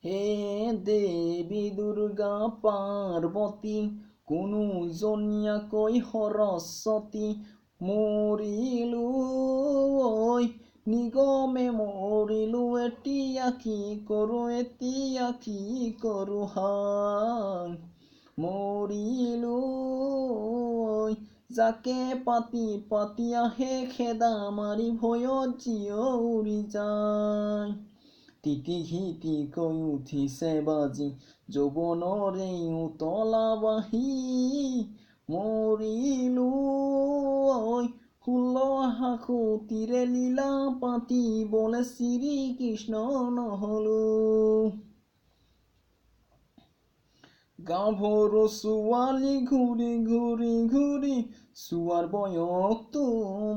হে দেৱী দুৰ্গা পাৰ্বতী কোনো জনীয়াকৈ সৰস্বতী মৰিলো ঐ নিগমে মৰিলো এতিয়া কি কৰো হায় মৰিলো ঐ যাকে পাতি আহে খেদা মাৰি ভয়ত জিয়ৰি যায় টিটিহিটিকৈ উঠিছে বাজি যৌৱনৰে উতলা বাহি মৰিলো ঐ 16 সাকুতিৰে লীলা পাতিবলে শ্ৰীকৃষ্ণ নহলো গাভৰু ছোৱালী ঘূৰি চোৱাৰ বয়সটো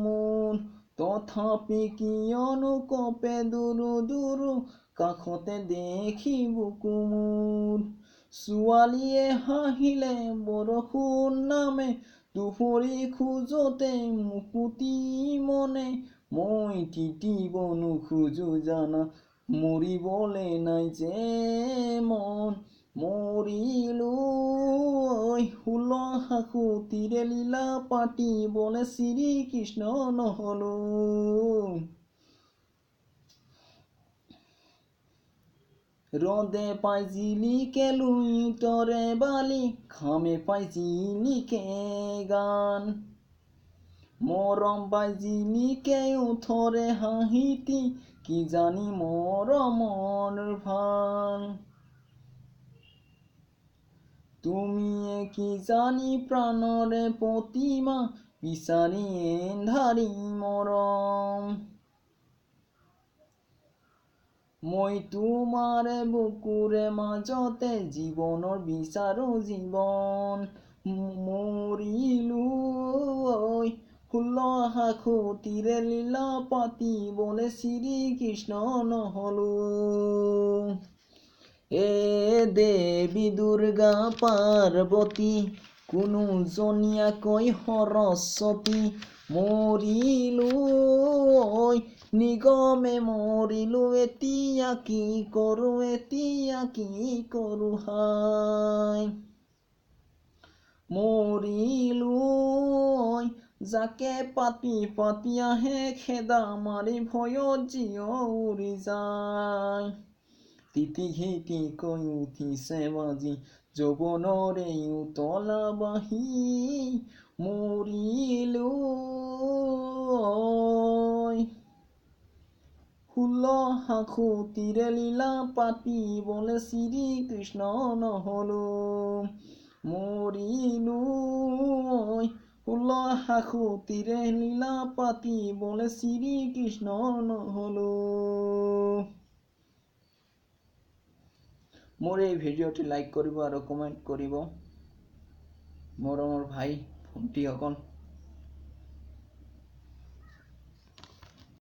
মোৰ তথাপি কিয়নো কপে দুৰু কাষতে দেখি বুকু মোৰ ছোৱালীয়ে হাঁহিলে বৰষুণ নামে দুপৰি খোজতে মুকুতি মনে মই তিতিব নোখোজো জানা মৰিবলে নাই যে মন মৰিলো ঐ 16 সাকুতিৰে লীলা পাতিবলে শ্ৰীকৃষ্ণ নহলো ৰদে পাই জিলিকে লুইতৰে বালি ঘামে পাই জিলিকে গান মৰম পাই জিলিকে ওঠৰে হাঁহিটি কি জানি মৰমৰ ভান তুমিয়ে কি জানি প্ৰাণৰে প্ৰতিমা বিচাৰি এন্ধাৰি মৰম মই তোমাৰে বুকুৰে মাজতে জীৱনৰ বিচাৰো জীৱন মৰিলো ঐ 16 সাকুতিৰে লীলা পাতিবলে শ্ৰীকৃষ্ণ নহলো হে দেৱী দুৰ্গা পাৰ্বতী কোনো জনীয়াকৈ সৰস্বতী মৰিলো ঐ নিগমে মৰিলো এতিয়া কি কৰো হায় মৰিলো ঐ যাকে পাতি আহে খেদা মাৰি ভয়ত জিয়ৰি যায় টিটিহিটিকৈ উঠিছে বাজি যৌৱনৰে উতলা বাহি মৰিলো ঐ 16 সাকুতিৰে লীলা পাতিবলে শ্ৰীকৃষ্ণ নহলো মৰিলো ঐ 16 সাকুতিৰে লীলা পাতিবলে শ্ৰীকৃষ্ণ নহলো মোৰ এই ভিডিঅ'টি লাইক কৰিব আৰু কমেণ্ট কৰিব মৰমৰ ভাই ভণ্টিসকল